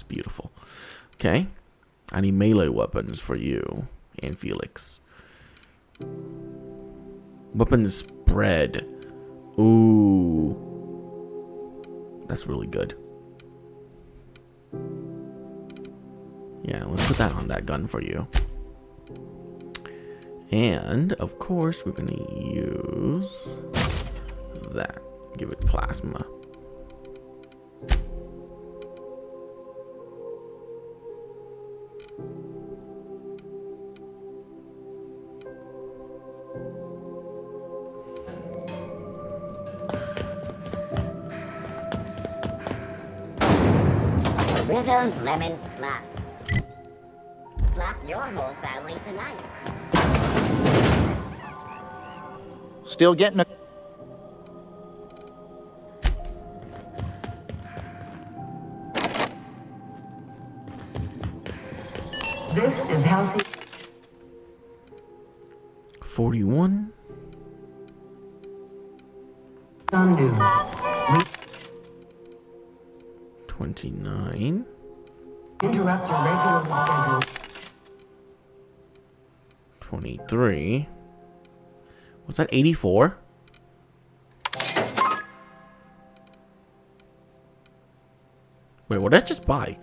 beautiful. Okay. I need melee weapons for you and Felix. Weapon spread. Ooh. That's really good. Yeah, let's put that on that gun for you. And, of course, we're going to use that. Give it plasma. Rizzo's Lemon Slap. Slap your whole family tonight. Still getting a... This is Halsey. 41. On news. 29. Interrupt your regularly scheduled. 23. Was that 84? Wait, what did I just buy?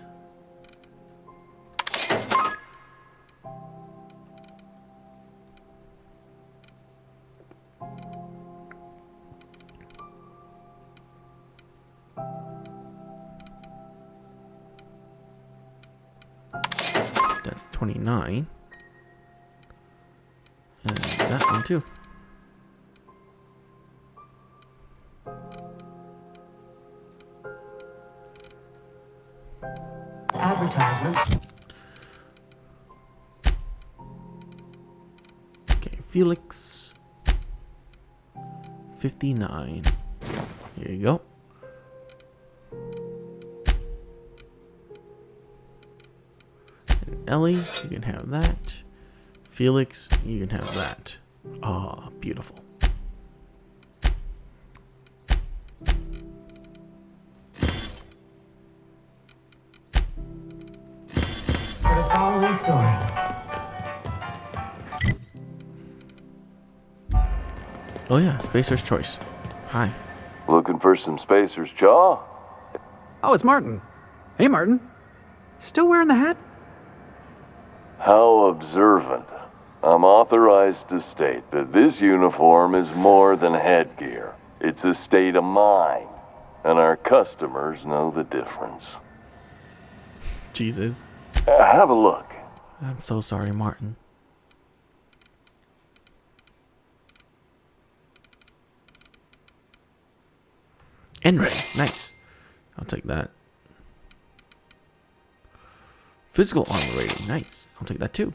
That's 29. And that one too. Advertisement. Okay, Felix. 59. Here you go. And Ellie, you can have that. Felix, you can have that. Ah, beautiful. For the following story. Oh yeah, Spacer's Choice. Hi. Looking for some Spacer's Jaw? Oh, it's Martin. Hey, Martin. Still wearing the hat? How observant. I'm authorized to state that this uniform is more than headgear. It's a state of mind, and our customers know the difference. Jesus. Have a look. I'm so sorry, Martin. N-ray. Nice. I'll take that. Physical armor rating. Nice. I'll take that too.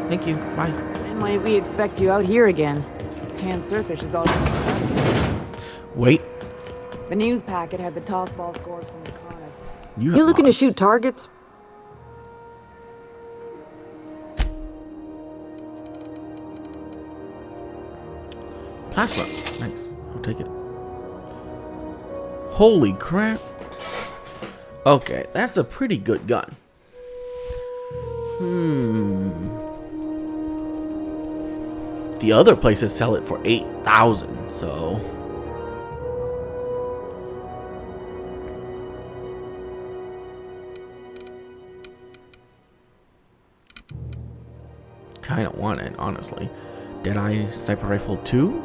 Thank you. Bye. When might we expect you out here again? Canned surfish is all. Wait. The news packet had the toss ball scores from the Connors. You looking to mods. shoot targets? Plasma. Nice. I'll take it. Holy crap. Okay, that's a pretty good gun. The other places sell it for 8,000, so kind of want it, honestly. Deadeye Sniper Rifle 2?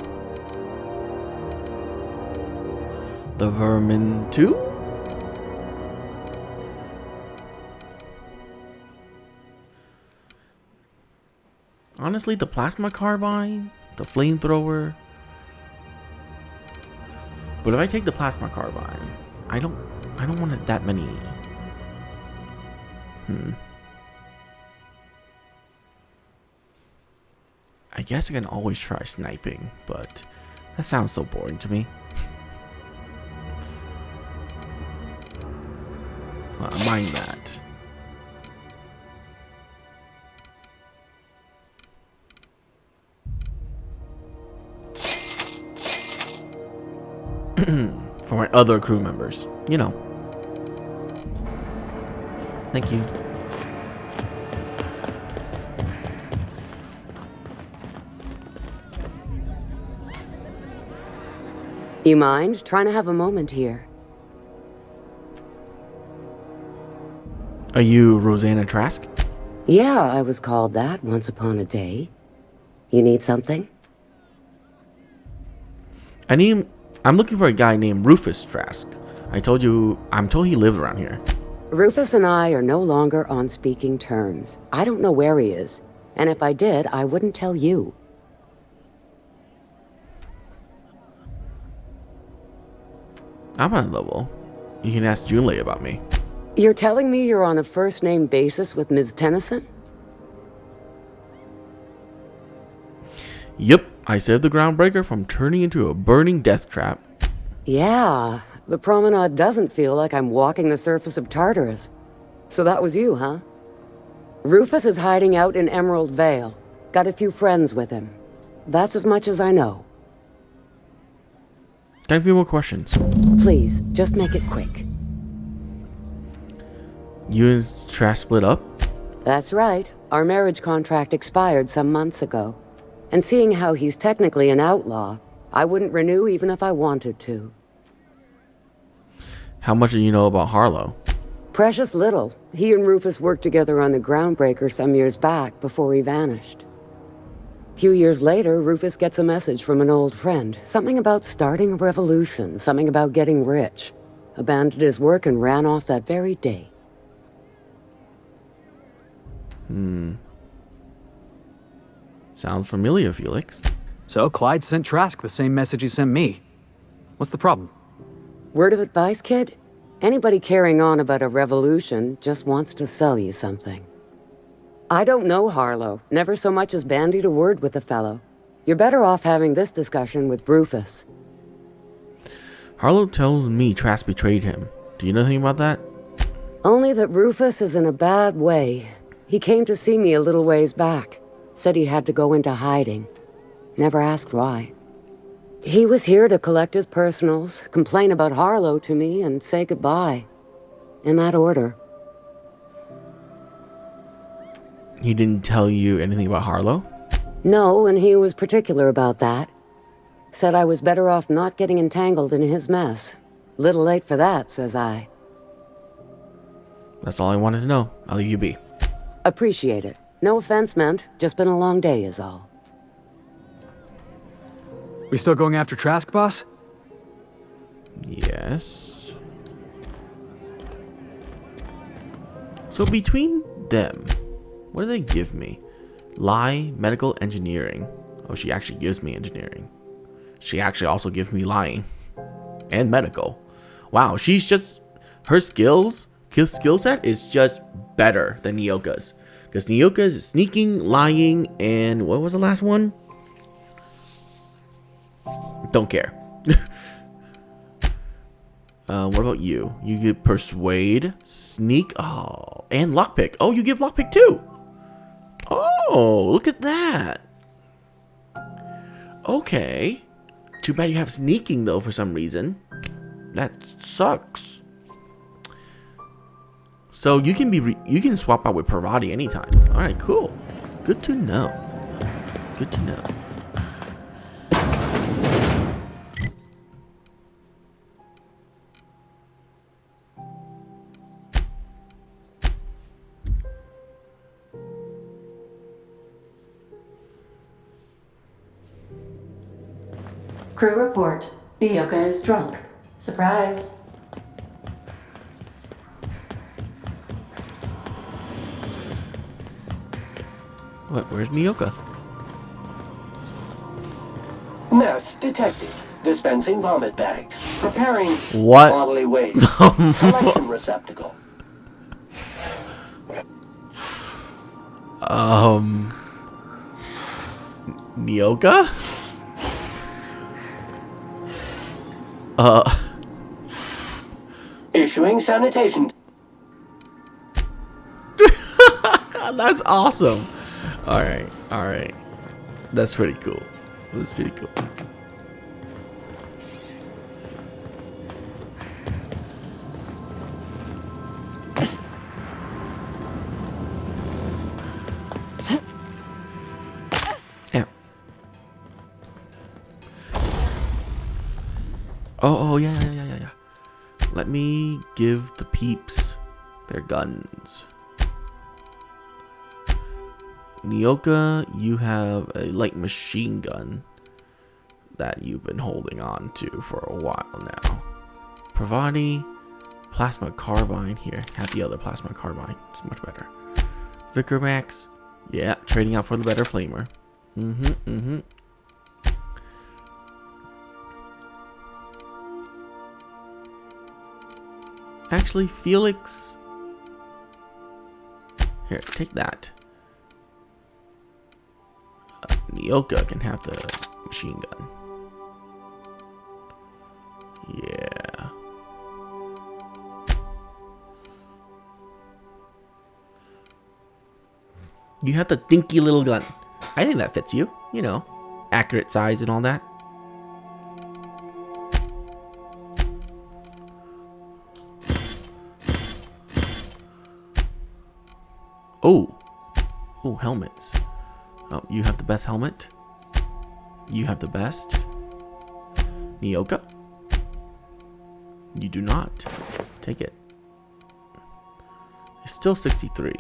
The Vermin 2? Honestly, the plasma carbine, the flamethrower. But if I take the plasma carbine, I don't want it that many. I guess I can always try sniping, but that sounds so boring to me. Well, I mind that. For my other crew members, you know. Thank you. You mind trying to have a moment here? Are you Rosanna Trask? Yeah, I was called that once upon a day. You need something? I'm looking for a guy named Rufus Trask. I'm told he lived around here. Rufus and I are no longer on speaking terms. I don't know where he is, and if I did, I wouldn't tell you. I'm on level. You can ask Junlei about me. You're telling me you're on a first-name basis with Ms. Tennyson? Yep, I saved the groundbreaker from turning into a burning death trap. Yeah, the promenade doesn't feel like I'm walking the surface of Tartarus. So that was you, huh? Rufus is hiding out in Emerald Vale. Got a few friends with him. That's as much as I know. Got a few more questions. Please, just make it quick. You and Trask split up? That's right. Our marriage contract expired some months ago. And seeing how he's technically an outlaw, I wouldn't renew even if I wanted to. How much do you know about Harlow? Precious little. He and Rufus worked together on the groundbreaker some years back before he vanished. A few years later, Rufus gets a message from an old friend. Something about starting a revolution, something about getting rich. Abandoned his work and ran off that very day. Sounds familiar, Felix. So Clyde sent Trask the same message he sent me. What's the problem? Word of advice, kid? Anybody carrying on about a revolution just wants to sell you something. I don't know Harlow. Never so much as bandied a word with the fellow. You're better off having this discussion with Rufus. Harlow tells me Trask betrayed him. Do you know anything about that? Only that Rufus is in a bad way. He came to see me a little ways back. Said he had to go into hiding. Never asked why. He was here to collect his personals, complain about Harlow to me, and say goodbye. In that order. He didn't tell you anything about Harlow? No, and he was particular about that. Said I was better off not getting entangled in his mess. Little late for that, says I. That's all I wanted to know. I'll leave you be. Appreciate it. No offense meant. Just been a long day is all. We still going after Trask, boss? Yes. So between them, what do they give me? Lie, medical, engineering. Oh, she actually gives me engineering. She actually also gives me lying. And medical. Wow, she's just... Her skill set is just better than Nyoka's. Because Nyoka's is sneaking, lying, and what was the last one? Don't care. What about you? You get persuade, sneak, oh, and lockpick. Oh, you give lockpick too. Oh, look at that. Okay. Too bad you have sneaking though for some reason. That sucks. So you can swap out with Parvati anytime. All right, cool. Good to know. Good to know. Crew report. Nyoka is drunk. Surprise. What? Where's Nyoka? Nurse detected. Dispensing vomit bags. Preparing What? bodily waste. Collection receptacle. Nyoka? Issuing sanitation. That's awesome. Alright. That's pretty cool. That's pretty cool. Yeah. Oh yeah. Let me give the peeps their guns. Nyoka, you have a light machine gun that you've been holding on to for a while now. Pravani, plasma carbine. Here, have the other plasma carbine. It's much better. Vikramax, yeah, trading out for the better flamer. Actually, Felix, here, take that. Nyoka can have the machine gun. Yeah. You have the dinky little gun. I think that fits you. You know, accurate size and all that. Oh, helmets. Oh, you have the best helmet. You have the best. Nyoka? You do not. Take it. It's still 63.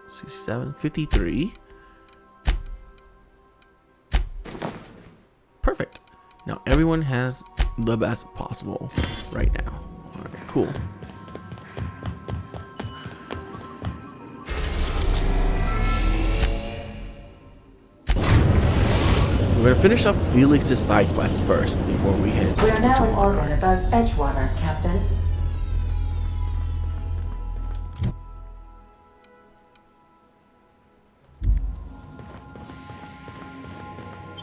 67, 53. Perfect. Now everyone has the best possible right now. Alright, cool. We're gonna finish up Felix's side quest first before we hit. We are now in orbit above Edgewater, Captain.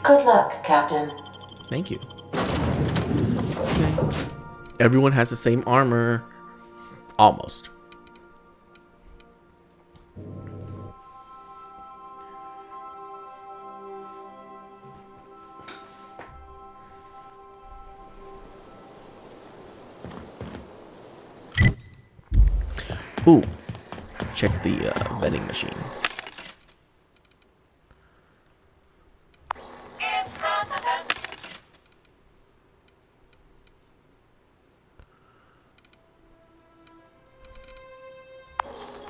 Good luck, Captain. Thank you. Okay. Everyone has the same armor. Almost. Ooh. Check the vending machines.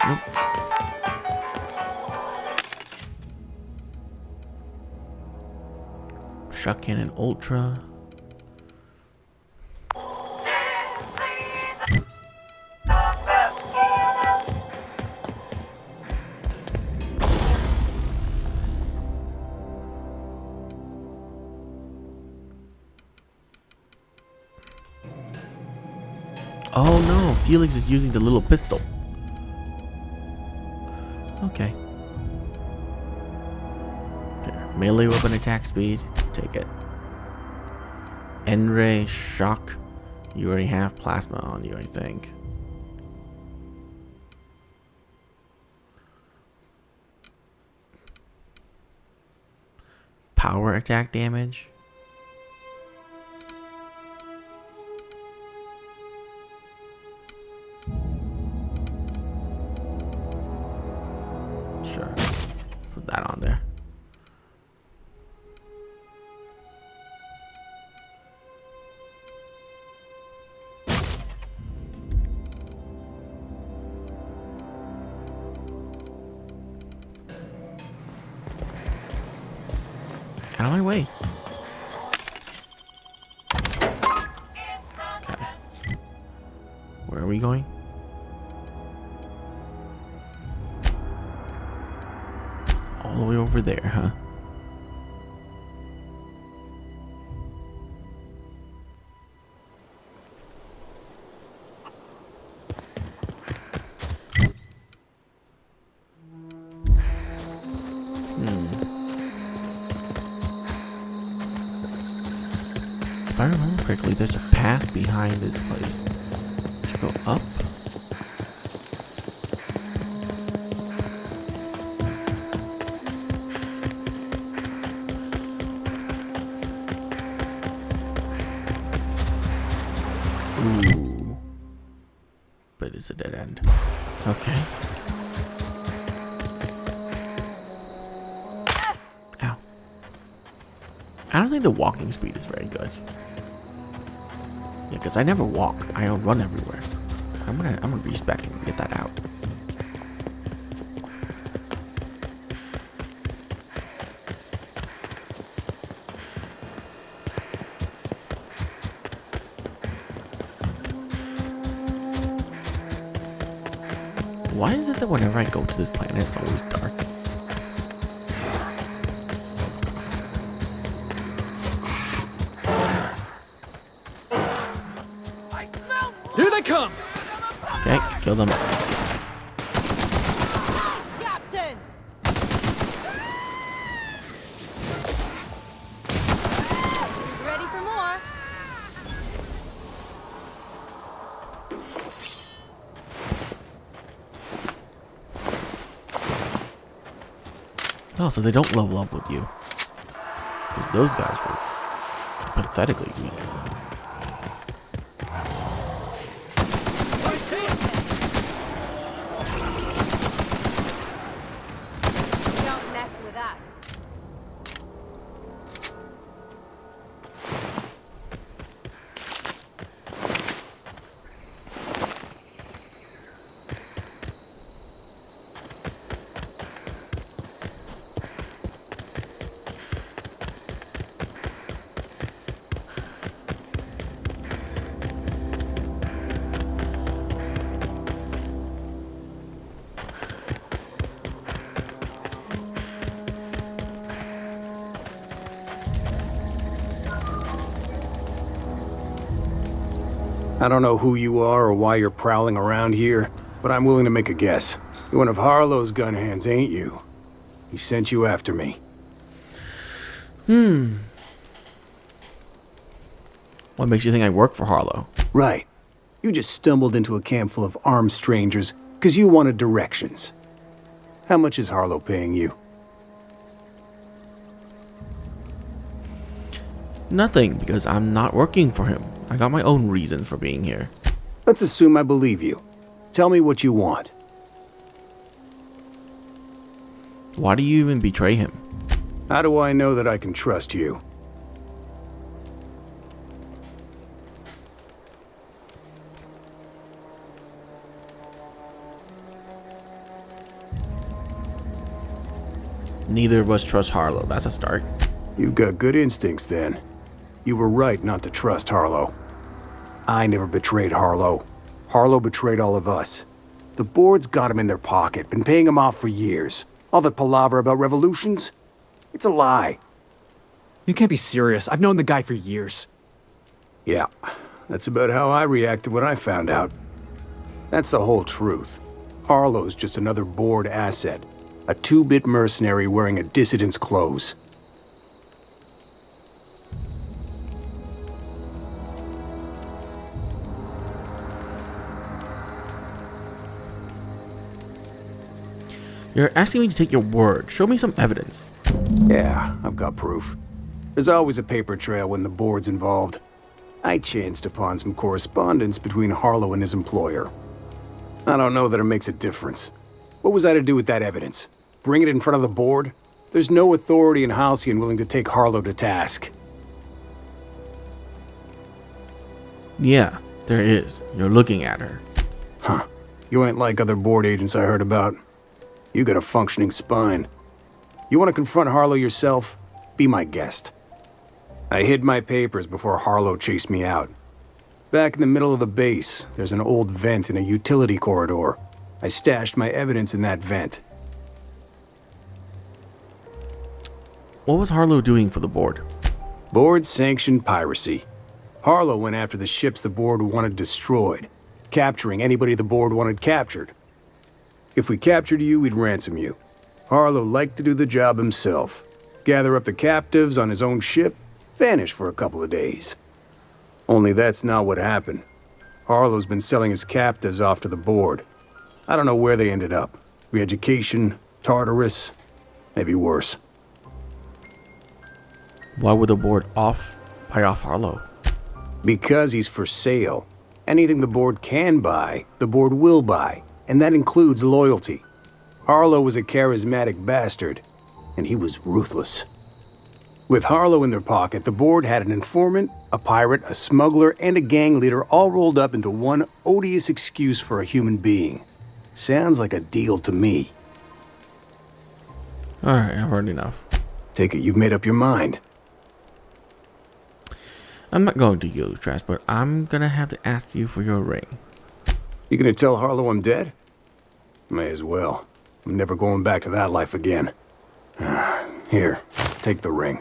Nope. Shot cannon ultra. Oh no, Felix is using the little pistol. Okay. Here, melee weapon attack speed. Take it. N-ray shock. You already have plasma on you, I think. Power attack damage. Sure. Put that on there. Out of my way. Okay. Where are we going? All the way over there, huh? I remember correctly, there's a path behind this place. To go up. Ooh. But it's a dead end. Okay. Ow. I don't think the walking speed is very good. Yeah, because I never walk. I don't run everywhere. I'm gonna respec and get that out. Why is it that whenever I go to this planet, it's always dark? Here they come! Okay, kill them. Captain! Ready for more? Oh, so they don't level up with you. Because those guys were pathetically weak. Don't mess with us. I don't know who you are or why you're prowling around here, but I'm willing to make a guess. You're one of Harlow's gun hands, ain't you? He sent you after me. What makes you think I work for Harlow? Right. You just stumbled into a camp full of armed strangers because you wanted directions. How much is Harlow paying you? Nothing, because I'm not working for him. I got my own reasons for being here. Let's assume I believe you. Tell me what you want. Why do you even betray him? How do I know that I can trust you? Neither of us trust Harlow. That's a start. You've got good instincts then. You were right not to trust Harlow. I never betrayed Harlow. Harlow betrayed all of us. The board's got him in their pocket, been paying him off for years. All that palaver about revolutions? It's a lie. You can't be serious. I've known the guy for years. Yeah, that's about how I reacted when I found out. That's the whole truth. Harlow's just another board asset. A two-bit mercenary wearing a dissident's clothes. You're asking me to take your word. Show me some evidence. Yeah, I've got proof. There's always a paper trail when the board's involved. I chanced upon some correspondence between Harlow and his employer. I don't know that it makes a difference. What was I to do with that evidence? Bring it in front of the board? There's no authority in Halcyon willing to take Harlow to task. Yeah, there is. You're looking at her. Huh. You ain't like other board agents I heard about. You got a functioning spine. You want to confront Harlow yourself? Be my guest. I hid my papers before Harlow chased me out. Back in the middle of the base, there's an old vent in a utility corridor. I stashed my evidence in that vent. What was Harlow doing for the board? Board-sanctioned piracy. Harlow went after the ships the board wanted destroyed, capturing anybody the board wanted captured. If we captured you, we'd ransom you. Harlow liked to do the job himself. Gather up the captives on his own ship, vanish for a couple of days. Only that's not what happened. Harlow's been selling his captives off to the board. I don't know where they ended up. Re-education, Tartarus, maybe worse. Why would the board buy off Harlow? Because he's for sale. Anything the board can buy, the board will buy, and that includes loyalty. Harlow was a charismatic bastard, and he was ruthless. With Harlow in their pocket, the board had an informant, a pirate, a smuggler, and a gang leader all rolled up into one odious excuse for a human being. Sounds like a deal to me. Alright, I've heard enough. Take it you've made up your mind. I'm not going to use trash, but I'm gonna have to ask you for your ring. You gonna tell Harlow I'm dead? May as well. I'm never going back to that life again. Here, take the ring.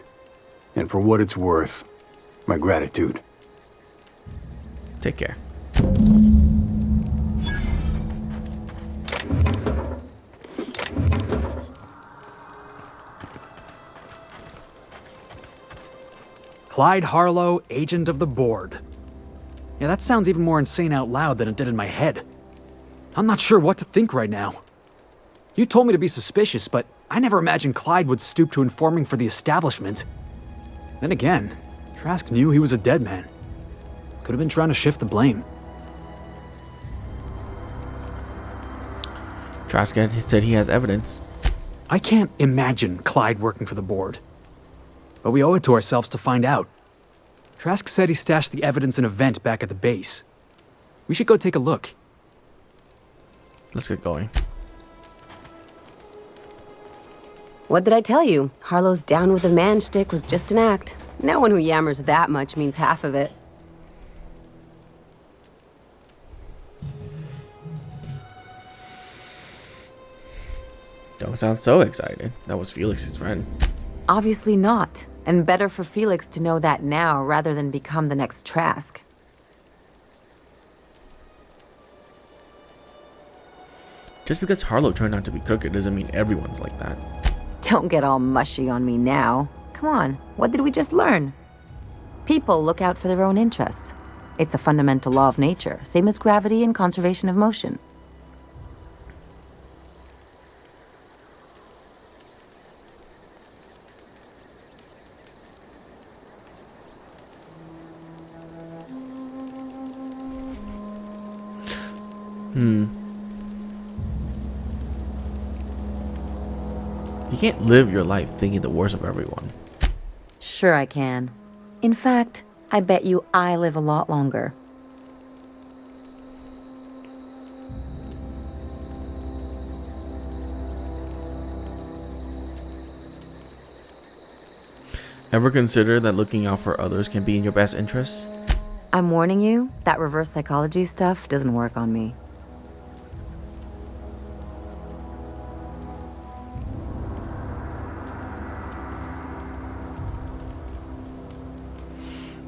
And for what it's worth, my gratitude. Take care. Clyde Harlow, agent of the board. Yeah, that sounds even more insane out loud than it did in my head. I'm not sure what to think right now. You told me to be suspicious, but I never imagined Clyde would stoop to informing for the establishment. Then again, Trask knew he was a dead man. Could have been trying to shift the blame. Trask said he has evidence. I can't imagine Clyde working for the board. But we owe it to ourselves to find out. Trask said he stashed the evidence in a vent back at the base. We should go take a look. Let's get going. What did I tell you? Harlow's down with a man shtick was just an act. No one who yammers that much means half of it. Don't sound so excited. That was Felix's friend. Obviously not. And better for Felix to know that now rather than become the next Trask. Just because Harlow turned out to be crooked doesn't mean everyone's like that. Don't get all mushy on me now. Come on, what did we just learn? People look out for their own interests. It's a fundamental law of nature, same as gravity and conservation of motion. You can't live your life thinking the worst of everyone. Sure I can. In fact, I bet you I live a lot longer. Ever consider that looking out for others can be in your best interest? I'm warning you, that reverse psychology stuff doesn't work on me.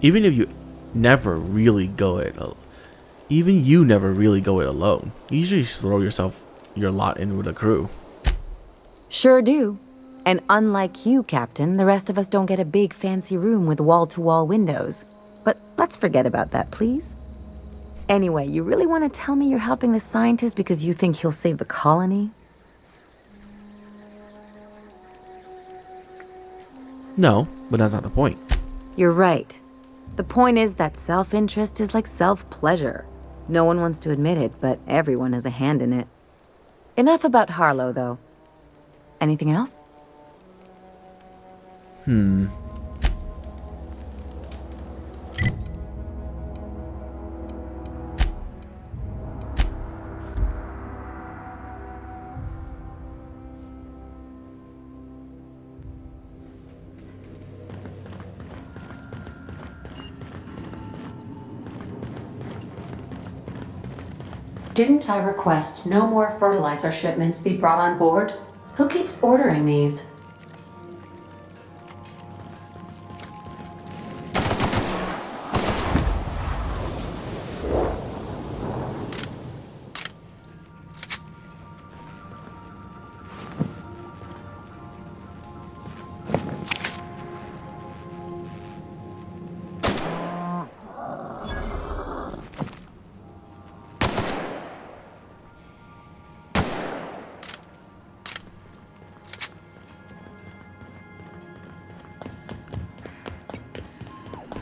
Even you never really go it alone. You usually throw your lot in with a crew. Sure do. And unlike you, Captain, the rest of us don't get a big fancy room with wall-to-wall windows. But let's forget about that, please. Anyway, you really want to tell me you're helping the scientist because you think he'll save the colony? No, but that's not the point. You're right. The point is that self-interest is like self-pleasure. No one wants to admit it, but everyone has a hand in it. Enough about Harlow, though. Anything else? Didn't I request no more fertilizer shipments be brought on board? Who keeps ordering these?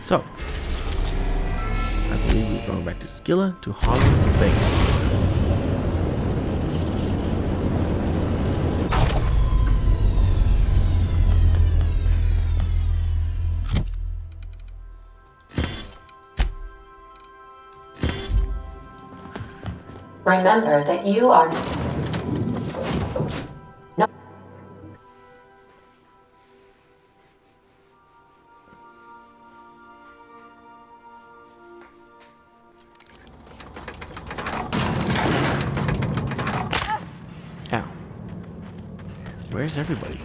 So, I believe we're going back to Skilla to Harlow for base. Remember that you are... No. Ow. Where's everybody?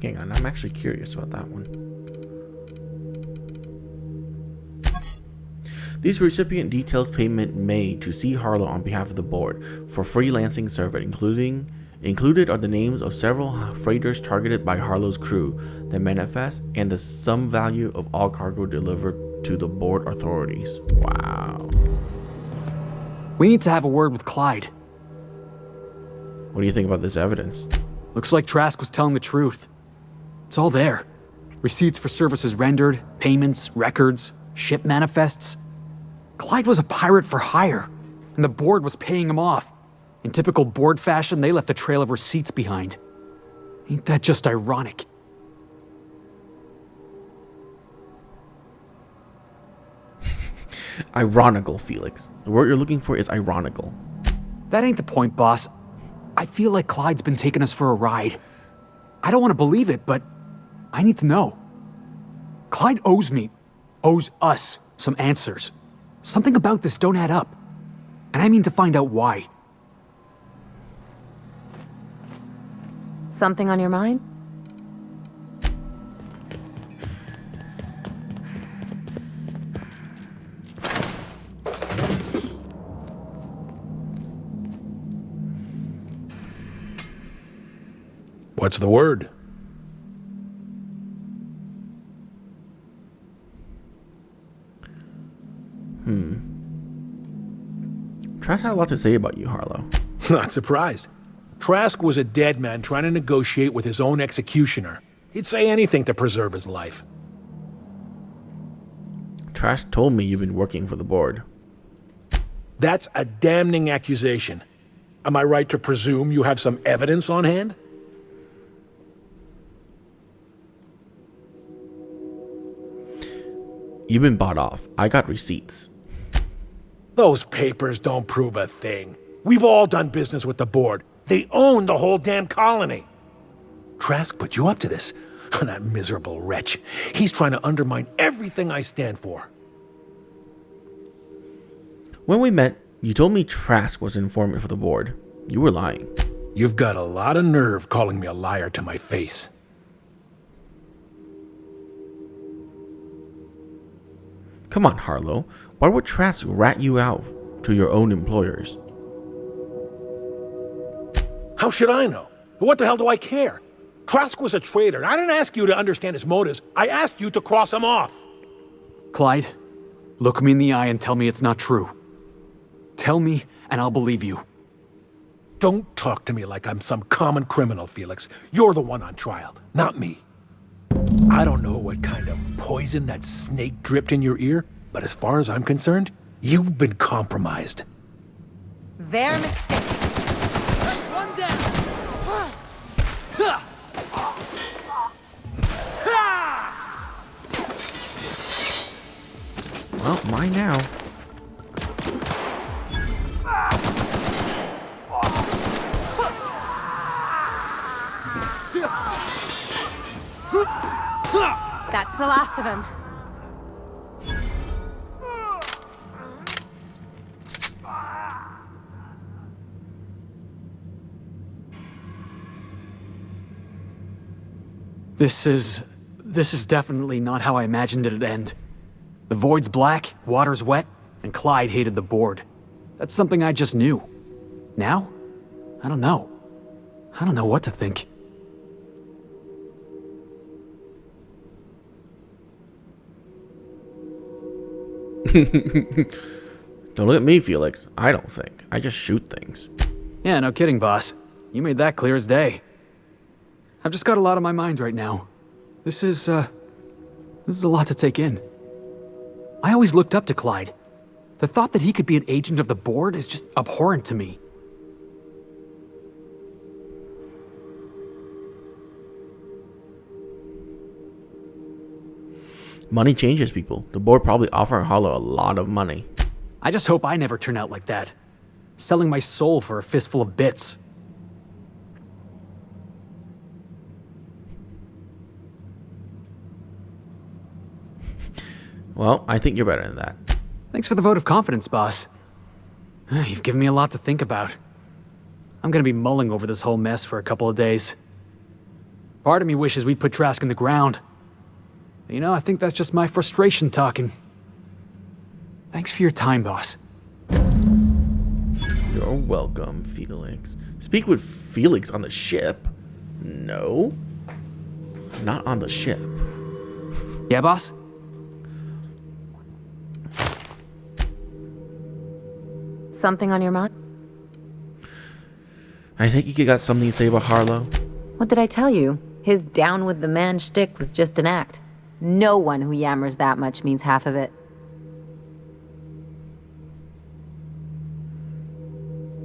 Hang on, I'm actually curious about that one. These recipient details payment made to C. Harlow on behalf of the board for freelancing survey, included are the names of several freighters targeted by Harlow's crew, the manifest, and the sum value of all cargo delivered to the board authorities. Wow. We need to have a word with Clyde. What do you think about this evidence? Looks like Trask was telling the truth. It's all there. Receipts for services rendered, payments, records, ship manifests. Clyde was a pirate for hire, and the board was paying him off. In typical board fashion, they left a trail of receipts behind. Ain't that just ironic? Ironical, Felix. The word you're looking for is ironical. That ain't the point, boss. I feel like Clyde's been taking us for a ride. I don't want to believe it, but I need to know. Clyde owes us some answers. Something about this don't add up. And I mean to find out why. Something on your mind? What's the word? Trask had a lot to say about you, Harlow. Not surprised. Trask was a dead man trying to negotiate with his own executioner. He'd say anything to preserve his life. Trask told me you've been working for the board. That's a damning accusation. Am I right to presume you have some evidence on hand? You've been bought off. I got receipts. Those papers don't prove a thing. We've all done business with the board. They own the whole damn colony. Trask put you up to this. That miserable wretch. He's trying to undermine everything I stand for. When we met, you told me Trask was an informant for the board. You were lying. You've got a lot of nerve calling me a liar to my face. Come on, Harlow. Why would Trask rat you out to your own employers? How should I know? What the hell do I care? Trask was a traitor. I didn't ask you to understand his motives. I asked you to cross him off. Clyde, look me in the eye and tell me it's not true. Tell me, and I'll believe you. Don't talk to me like I'm some common criminal, Felix. You're the one on trial, not me. I don't know what kind of poison that snake dripped in your ear, but as far as I'm concerned, you've been compromised. Their mistake. That's one down. Well, mine now. That's the last of him. This is definitely not how I imagined it'd end. The void's black, water's wet, and Clyde hated the board. That's something I just knew. Now? I don't know. I don't know what to think. Don't look at me, Felix. I don't think. I just shoot things. Yeah, no kidding, boss. You made that clear as day. I've just got a lot on my mind right now. This is a lot to take in. I always looked up to Clyde. The thought that he could be an agent of the board is just abhorrent to me. Money changes people. The board probably offered Harlow a lot of money. I just hope I never turn out like that. Selling my soul for a fistful of bits. Well, I think you're better than that. Thanks for the vote of confidence, boss. You've given me a lot to think about. I'm gonna be mulling over this whole mess for a couple of days. Part of me wishes we'd put Trask in the ground. You know, I think that's just my frustration talking. Thanks for your time, boss. You're welcome, Felix. Speak with Felix on the ship? No. Not on the ship. Yeah, boss? Something on your mind? I think you got something to say about Harlow. What did I tell you? His down with the man shtick was just an act. No one who yammers that much means half of it.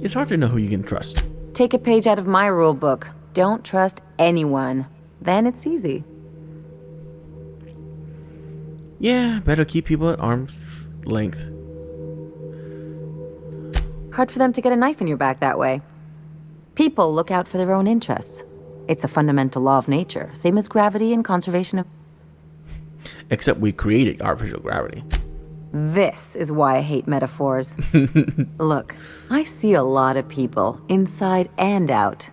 It's hard to know who you can trust. Take a page out of my rule book. Don't trust anyone. Then it's easy. Yeah, better keep people at arm's length. Hard for them to get a knife in your back that way. People look out for their own interests. It's a fundamental law of nature, same as gravity and conservation of... Except we created artificial gravity. This is why I hate metaphors. Look, I see a lot of people, inside and out.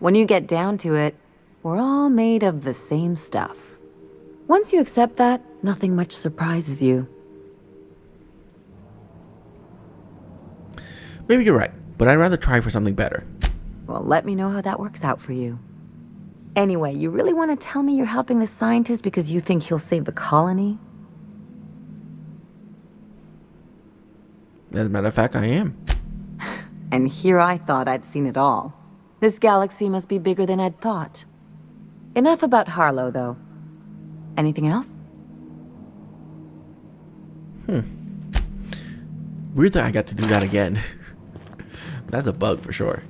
When you get down to it, we're all made of the same stuff. Once you accept that, nothing much surprises you. Maybe you're right, but I'd rather try for something better. Well, let me know how that works out for you. Anyway, you really want to tell me you're helping the scientist because you think he'll save the colony? As a matter of fact, I am. And here I thought I'd seen it all. This galaxy must be bigger than I'd thought. Enough about Harlow, though. Anything else? Weird that I got to do that again. That's a bug for sure.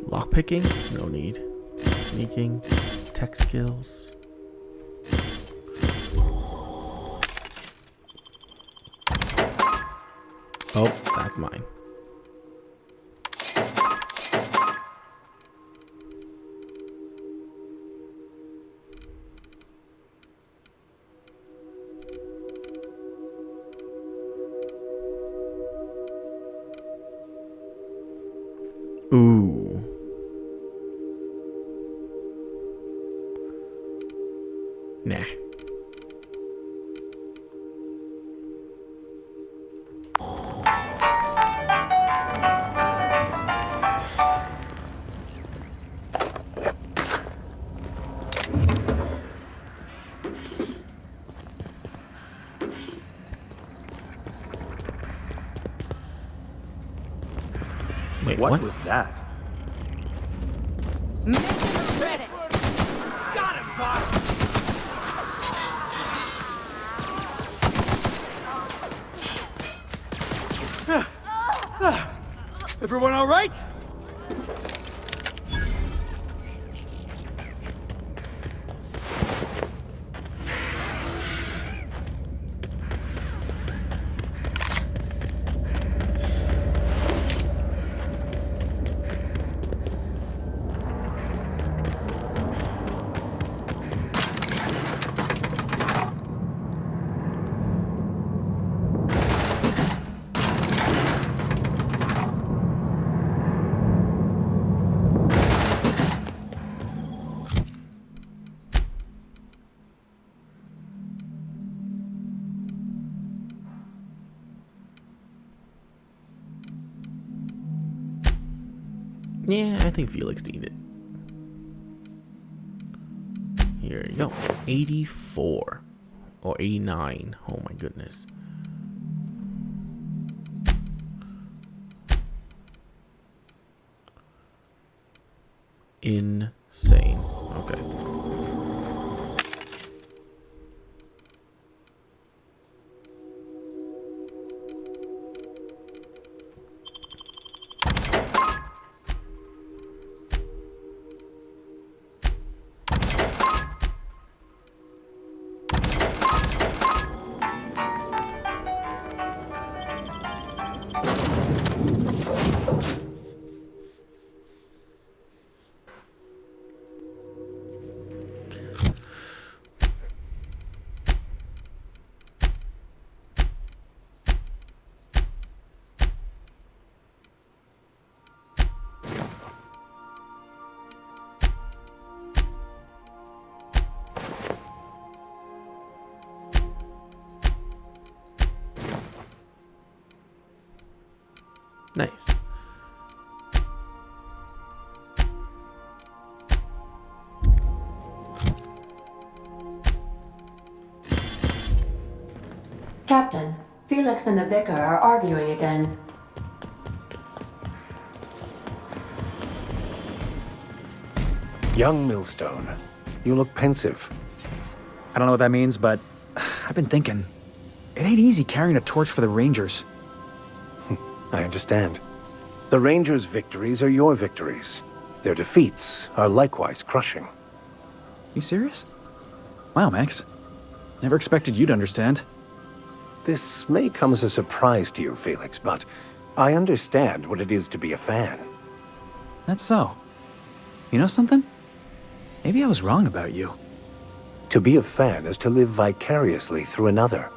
Lockpicking? No need. Sneaking. Tech skills. Oh, that's mine. Ooh. Nah. Wait, what was that? Mission credit. Everyone all right? Yeah, I think Felix needed it. Here you go. 84. Or 89. Oh my goodness. Insane. Okay. Nice. Captain, Felix and the Vicar are arguing again. Young Millstone, you look pensive. I don't know what that means, but I've been thinking. It ain't easy carrying a torch for the Rangers. I understand. The Rangers' victories are your victories. Their defeats are likewise crushing. You serious? Wow, Max. Never expected you to understand. This may come as a surprise to you, Felix, but I understand what it is to be a fan. That's so. You know something? Maybe I was wrong about you. To be a fan is to live vicariously through another.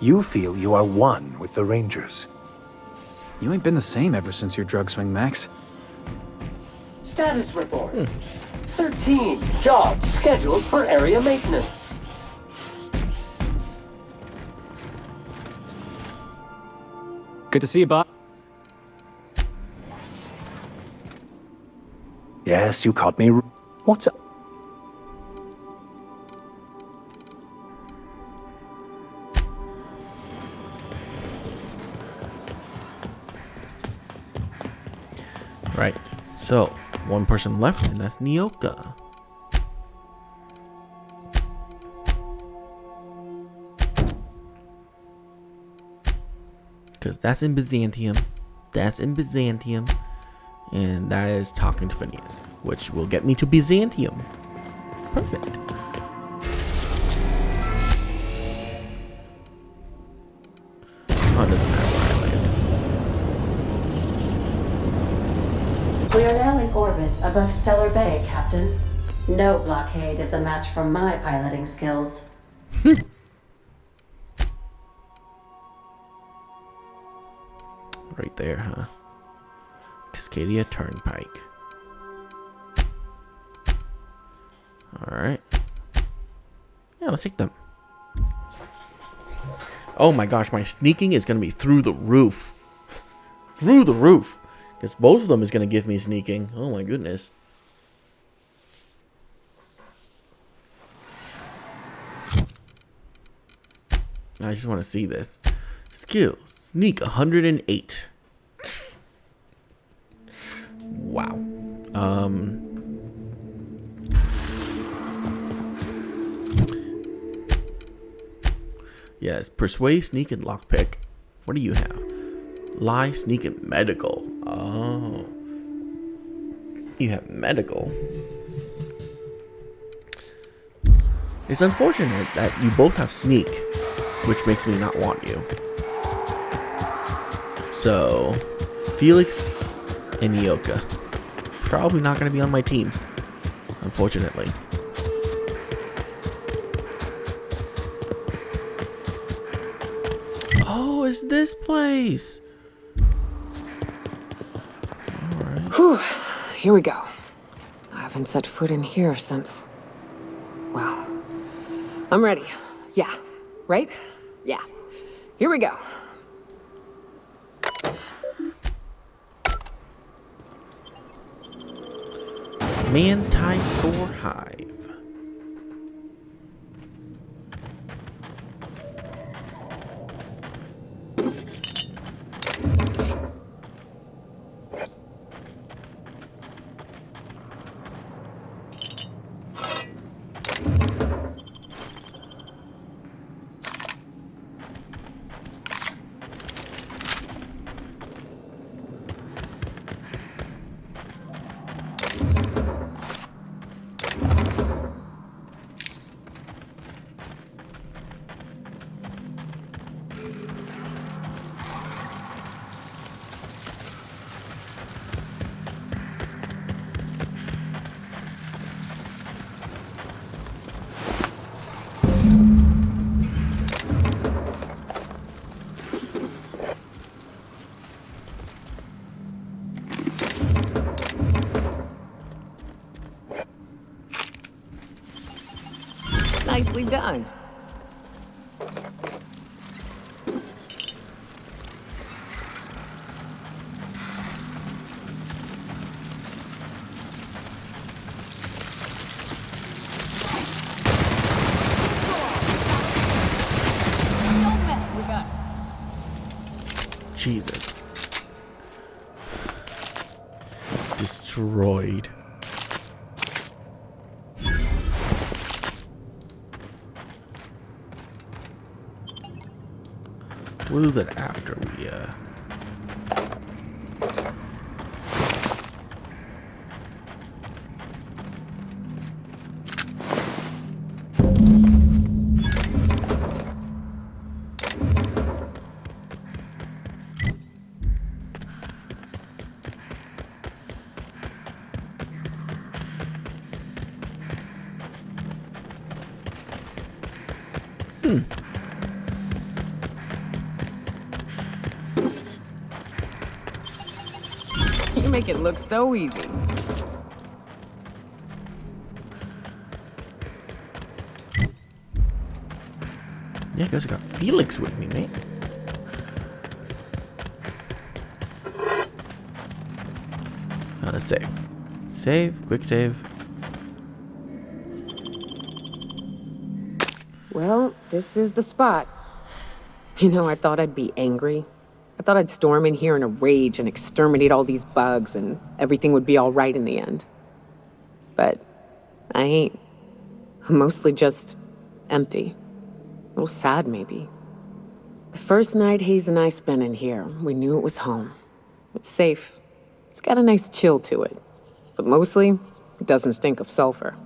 You feel you are one with the Rangers. You ain't been the same ever since your drug swing, Max. Status report. 13 jobs scheduled for area maintenance. Good to see you, Bob. Yes, you caught me. What's up? Right. So, one person left, and that's Nyoka. Because that's in Byzantium. That's in Byzantium. And that is talking to Phineas, which will get me to Byzantium. Perfect. Oh, it doesn't matter where I land. We are now in orbit above Stellar Bay, Captain. No blockade is a match for my piloting skills. Right there, huh? Cascadia Turnpike. Alright. Yeah, let's take them. Oh my gosh, my sneaking is going to be through the roof. Through the roof. Because both of them is going to give me sneaking. Oh my goodness. I just want to see this. Skills. Sneak 108. Wow. Yes, persuade, sneak, and lockpick. What do you have? Lie, sneak, and medical. Oh. You have medical. It's unfortunate that you both have sneak, which makes me not want you. So, Felix and Yoka. Probably not going to be on my team, unfortunately. Oh, it's this place. Alright. Whew. Here we go. I haven't set foot in here since... Well, I'm ready. Yeah. Right? Yeah. Here we go. Manti-Sore Hive. Nicely done. Jesus. Destroyed. We'll do that after we, You make it look so easy. Yeah, guys, I got Felix with me, man. Let's save. Save. Quick save. Well, this is the spot. You know, I thought I'd be angry. I thought I'd storm in here in a rage and exterminate all these bugs and everything would be all right in the end. But I ain't. I'm mostly just empty. A little sad, maybe. The first night Hayes and I spent in here, we knew it was home. It's safe. It's got a nice chill to it. But mostly, it doesn't stink of sulfur.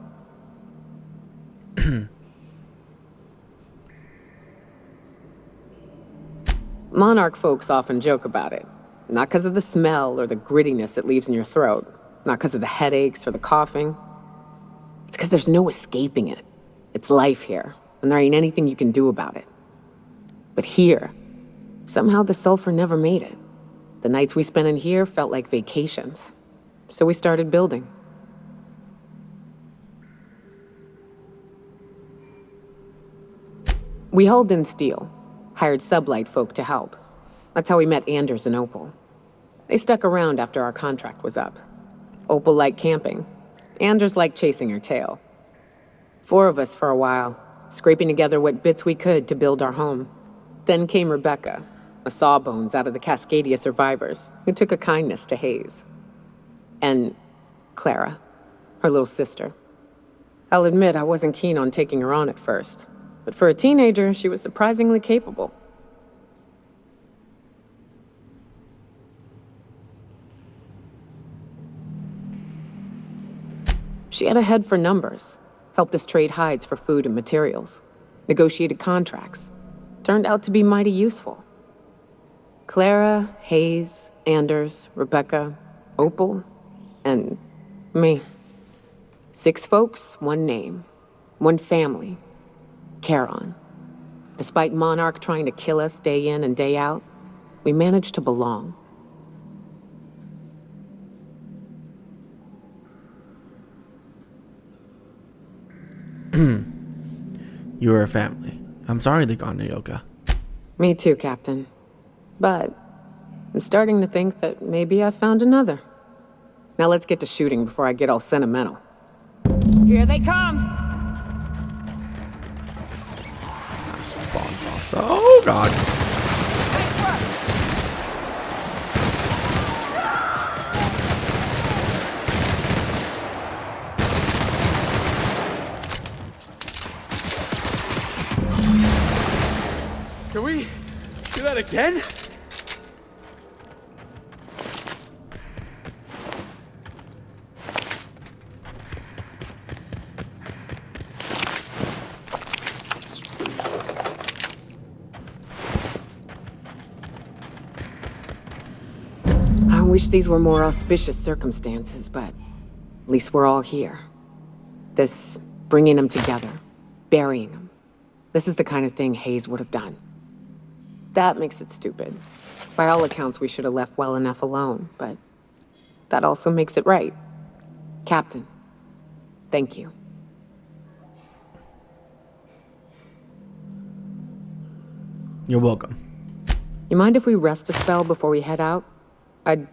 Monarch folks often joke about it. Not because of the smell or the grittiness it leaves in your throat. Not because of the headaches or the coughing. It's because there's no escaping it. It's life here, and there ain't anything you can do about it. But here, somehow the sulfur never made it. The nights we spent in here felt like vacations. So we started building. We hauled in steel, hired sublight folk to help. That's how we met Anders and Opal. They stuck around after our contract was up. Opal liked camping. Anders liked chasing her tail. 4 of us for a while, scraping together what bits we could to build our home. Then came Rebecca, a sawbones out of the Cascadia survivors, who took a kindness to Hayes. And Clara, her little sister. I'll admit I wasn't keen on taking her on at first, but for a teenager, she was surprisingly capable. She had a head for numbers, helped us trade hides for food and materials, negotiated contracts. Turned out to be mighty useful. Clara, Hayes, Anders, Rebecca, Opal, and me. 6 folks, 1 name, 1 family. Charon. Despite Monarch trying to kill us day in and day out, we managed to belong. You're a family. I'm sorry they gone to Yoka. Me too, Captain. But I'm starting to think that maybe I found another. Now let's get to shooting before I get all sentimental. Here they come! Oh, God. Can we do that again? I wish these were more auspicious circumstances, but at least we're all here. This bringing them together, burying them. This is the kind of thing Hayes would have done. That makes it stupid. By all accounts, we should have left well enough alone, but that also makes it right. Captain, thank you. You're welcome. You mind if we rest a spell before we head out? I'd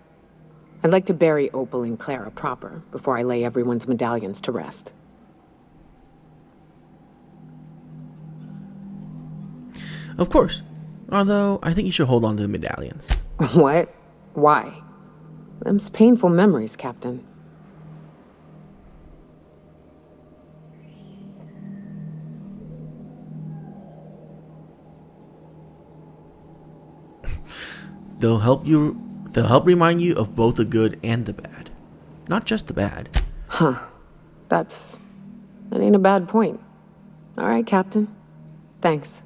like to bury Opal and Clara proper before I lay everyone's medallions to rest. Of course. Although, I think you should hold on to the medallions. What? Why? Them's painful memories, Captain. They'll help remind you of both the good and the bad. Not just the bad. Huh. That ain't a bad point. All right, Captain. Thanks.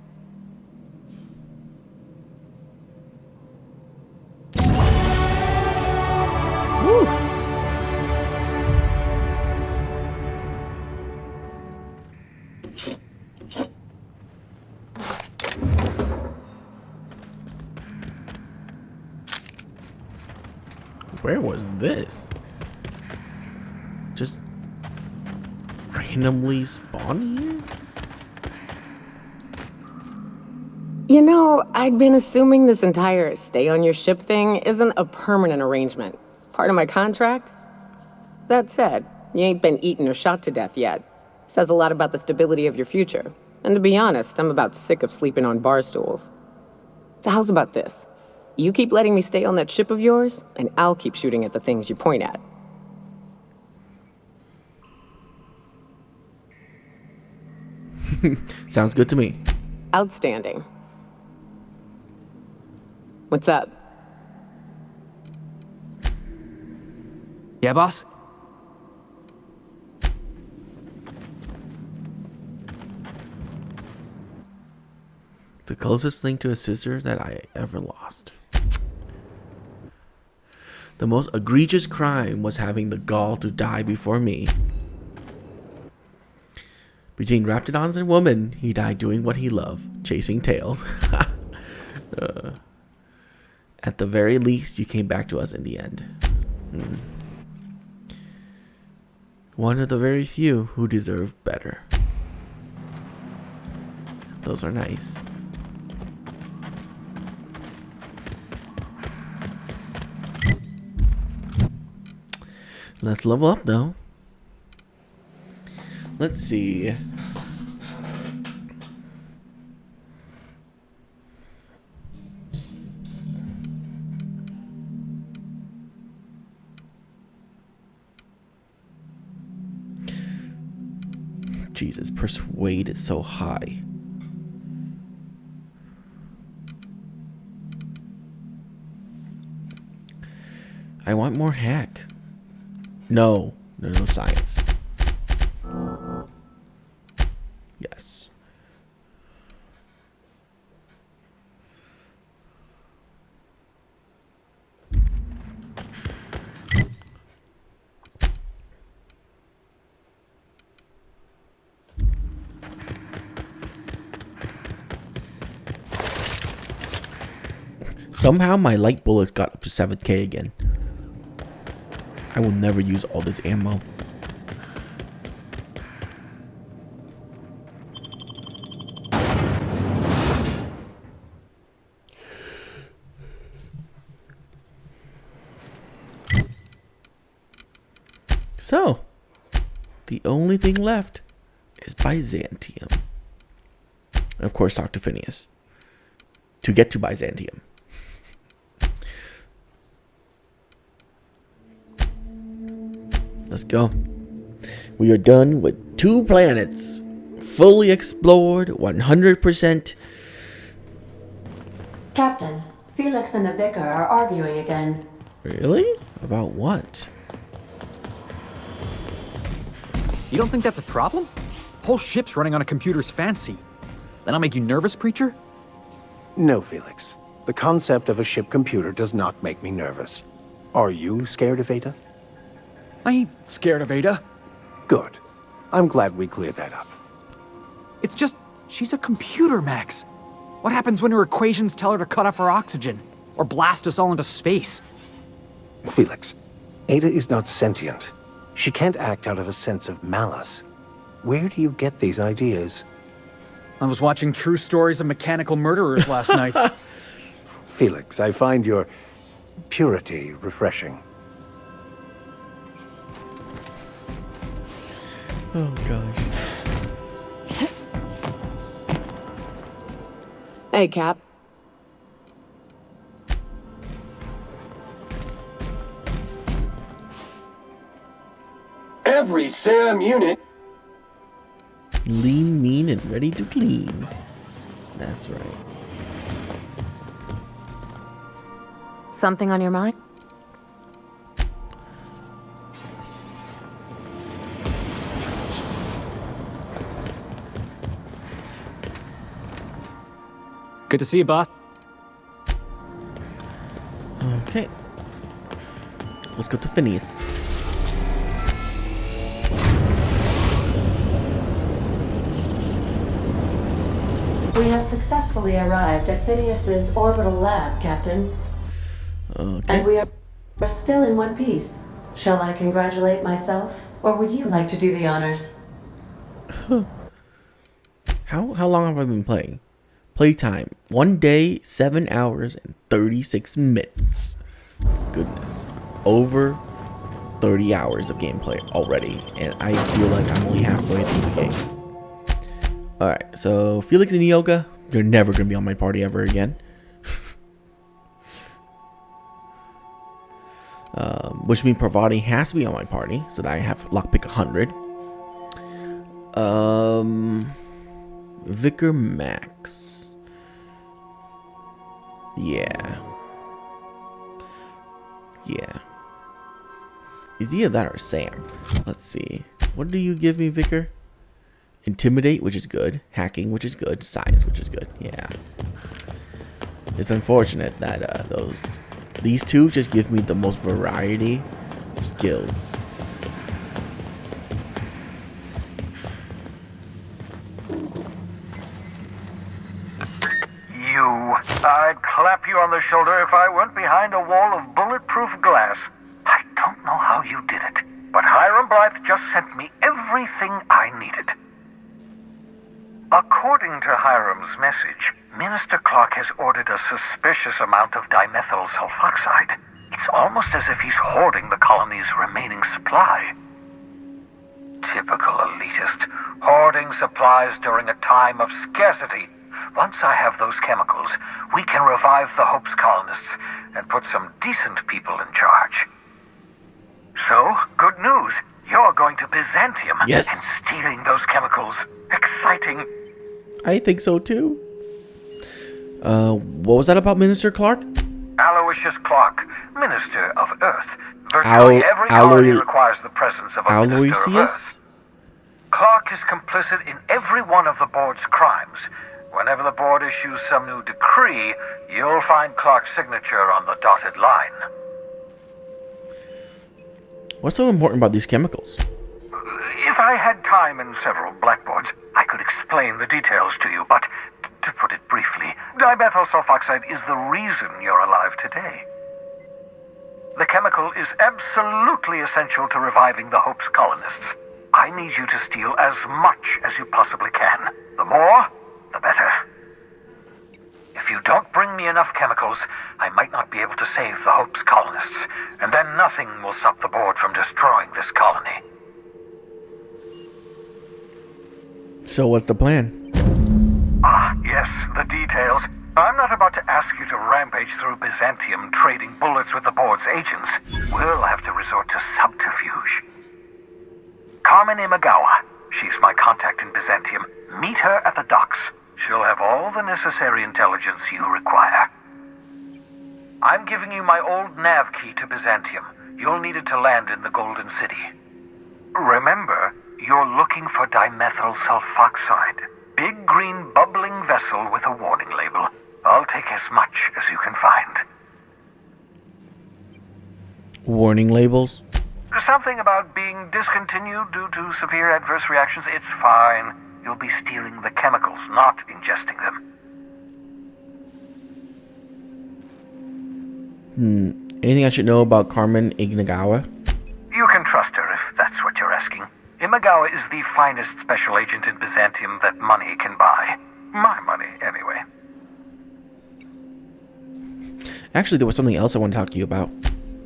Woo. Where was this? Just randomly spawning here? You know, I'd been assuming this entire stay on your ship thing isn't a permanent arrangement. Part of my contract? That said, you ain't been eaten or shot to death yet. Says a lot about the stability of your future. And to be honest, I'm about sick of sleeping on bar stools. So how's about this? You keep letting me stay on that ship of yours, and I'll keep shooting at the things you point at. Sounds good to me. Outstanding. What's up? Yeah, boss? The closest link to a sister that I ever lost. The most egregious crime was having the gall to die before me. Between Raptidons and women, he died doing what he loved, chasing tails. At the very least, you came back to us in the end. One of the very few who deserve better. Those are nice. Let's level up, though. Let's see. Jesus, persuade is so high. I want more hack. No science. Somehow my light bullets got up to 7k again. I will never use all this ammo. So, the only thing left is Byzantium. And of course, talk to Phineas to get to Byzantium. Let's go. We are done with 2 planets. Fully explored, 100%. Captain, Felix and the Vicar are arguing again. Really? About what? You don't think that's a problem? Whole ship's running on a computer's fancy. That'll make you nervous, Preacher? No, Felix. The concept of a ship computer does not make me nervous. Are you scared of Ada? I ain't scared of Ada. Good. I'm glad we cleared that up. It's just, she's a computer, Max. What happens when her equations tell her to cut off her oxygen? Or blast us all into space? Felix, Ada is not sentient. She can't act out of a sense of malice. Where do you get these ideas? I was watching True Stories of Mechanical Murderers last night. Felix, I find your purity refreshing. Oh, gosh. Hey, Cap. Every SAM unit. Lean, mean, and ready to clean. That's right. Something on your mind? Good to see you, boss. Okay. Let's go to Phineas. We have successfully arrived at Phineas's orbital lab, Captain. Okay. And we are still in one piece. Shall I congratulate myself, or would you like to do the honors? How long have I been playing? Playtime 1 day, 7 hours, and 36 minutes. Goodness. Over 30 hours of gameplay already, and I feel like I'm only halfway through the game. Alright, so Felix and Yoga, they're never going to be on my party ever again. Which means Parvati has to be on my party, so that I have lockpick 100. Vicar Max. Yeah. It's either that or Sam. Let's see. What do you give me, Vicar? Intimidate, which is good. Hacking, which is good. Science, which is good. Yeah. It's unfortunate that these two just give me the most variety of skills. I'd clap you on the shoulder if I went behind a wall of bulletproof glass. I don't know how you did it, but Hiram Blythe just sent me everything I needed. According to Hiram's message, Minister Clark has ordered a suspicious amount of dimethyl sulfoxide. It's almost as if he's hoarding the colony's remaining supply. Typical elitist, hoarding supplies during a time of scarcity. Once I have those chemicals, we can revive the Hope's colonists and put some decent people in charge. So, good news. You're going to Byzantium yes. and stealing those chemicals. Exciting. I think so too. What was that about Minister Clark? Aloysius Clark, Minister of Earth. Virtually every colony requires the presence of a Minister of Earth. Clark is complicit in every one of the board's crimes. Whenever the board issues some new decree, you'll find Clark's signature on the dotted line. What's so important about these chemicals? If I had time and several blackboards, I could explain the details to you, but to put it briefly, Dimethyl sulfoxide is the reason you're alive today. The chemical is absolutely essential to reviving the Hope's colonists. I need you to steal as much as you possibly can. The more, the better. If you don't bring me enough chemicals, I might not be able to save the Hope's colonists, and then nothing will stop the board from destroying this colony. So what's the plan? Ah, yes, the details. I'm not about to ask you to rampage through Byzantium trading bullets with the board's agents. We'll have to resort to subterfuge. Carmen Imagawa. She's my contact in Byzantium. Meet her at the docks. She'll have all the necessary intelligence you require. I'm giving you my old nav key to Byzantium. You'll need it to land in the Golden City. Remember, you're looking for dimethyl sulfoxide. Big green bubbling vessel with a warning label. I'll take as much as you can find. Warning labels? Something about being discontinued due to severe adverse reactions. It's fine. You'll be stealing the chemicals, not ingesting them. Anything I should know about Carmen Imagawa? You can trust her if that's what you're asking. Imagawa is the finest special agent in Byzantium that money can buy. My money, anyway. Actually, there was something else I want to talk to you about.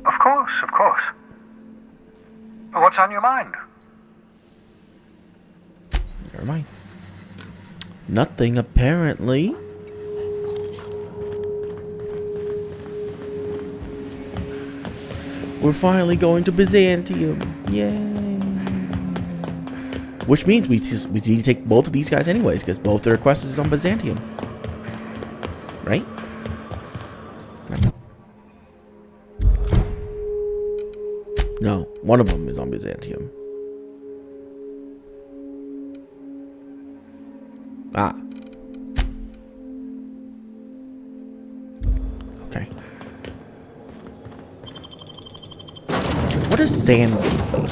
Of course, of course. What's on your mind? Never mind. Nothing, apparently. We're finally going to Byzantium. Yay. Which means we need to take both of these guys anyways, because both their requests is on Byzantium. Right? No, one of them is on Byzantium. Ah. Okay. What does Sam give me?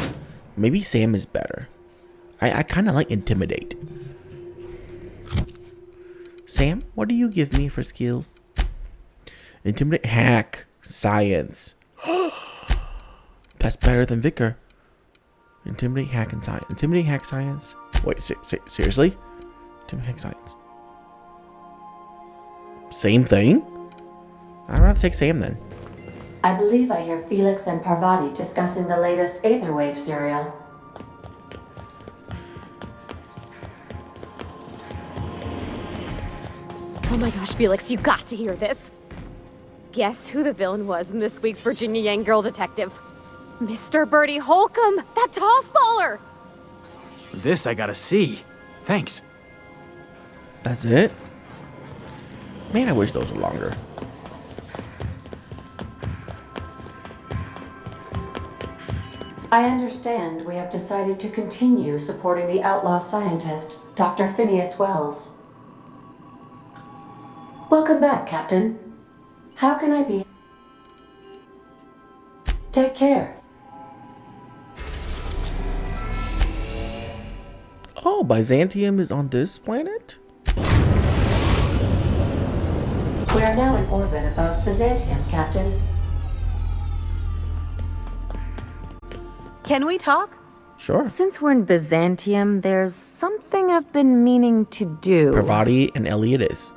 Maybe Sam is better. I kind of like Intimidate. Sam, what do you give me for skills? Intimidate, Hack, Science. That's better than Vicar. Intimidate, Hack, and Science. Intimidate, Hack, Science. Wait, seriously? Intimidate, Hack, Science. Same thing? I'd rather take Sam then. I believe I hear Felix and Parvati discussing the latest Aetherwave serial. Oh my gosh, Felix, you got to hear this. Guess who the villain was in this week's Virginia Yang Girl Detective? Mr. Bertie Holcomb, that toss baller! This I gotta see. Thanks. That's it? Man, I wish those were longer. I understand we have decided to continue supporting the outlaw scientist, Dr. Phineas Wells. Welcome back, Captain. How can I be? Take care. Oh, Byzantium is on this planet? We are now in orbit above Byzantium, Captain. Can we talk? Sure. Since we're in Byzantium, there's something I've been meaning to do. Parvati and Elliot is.